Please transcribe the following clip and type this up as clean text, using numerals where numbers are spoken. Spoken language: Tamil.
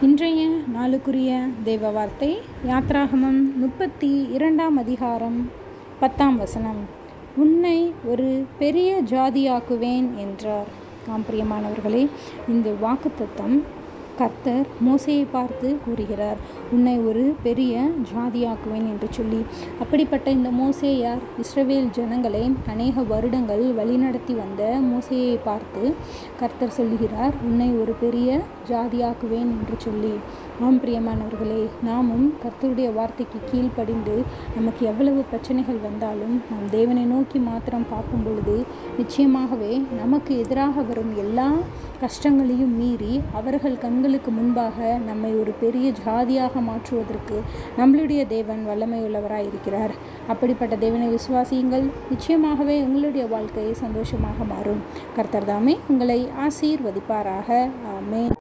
இன்றைய நாளுக்குரிய தேவ வார்த்தை யாத்ராகமம் 32ஆம் அதிகாரம் 10ஆம் வசனம். உன்னை ஒரு பெரிய ஜாதியாக்குவேன் என்றார். பிரியமானவர்களே, இந்த வாக்குத்தத்தம் கர்த்தர் மோசேயை பார்த்து கூறுகிறார், உன்னை ஒரு பெரிய ஜாதியாக்குவேன் என்று சொல்லி. அப்படிப்பட்ட இந்த மோசே யார்? இஸ்ரவேல் ஜனங்களை அநேக வருடங்கள் வழிநடத்தி வந்த மோசேயை பார்த்து கர்த்தர் சொல்லுகிறார், உன்னை ஒரு பெரிய ஜாதியாக்குவேன் என்று சொல்லி. பிரியமானவர்களே, நாமும் கர்த்தருடைய வார்த்தைக்கு கீழ்ப்படிந்து நமக்கு எவ்வளவு பிரச்சனைகள் வந்தாலும் நாம் தேவனை நோக்கி மாத்திரம் பார்க்கும் பொழுது நிச்சயமாகவே நமக்கு எதிராக வரும் எல்லா கஷ்டங்களையும் மீறி அவர்கள் கண்களுக்கு முன்பாக நம்மை ஒரு பெரிய ஜாதியாக மாற்றுவதற்கு நம்மளுடைய தேவன் வல்லமையுள்ளவராய் இருக்கிறார். அப்படிப்பட்ட தேவனை விசுவாசியுங்கள், நிச்சயமாகவே உங்களுடைய வாழ்க்கை சந்தோஷமாக மாறும். கர்த்தர் தாமே உங்களை ஆசீர்வதிப்பாராக. ஆமென்.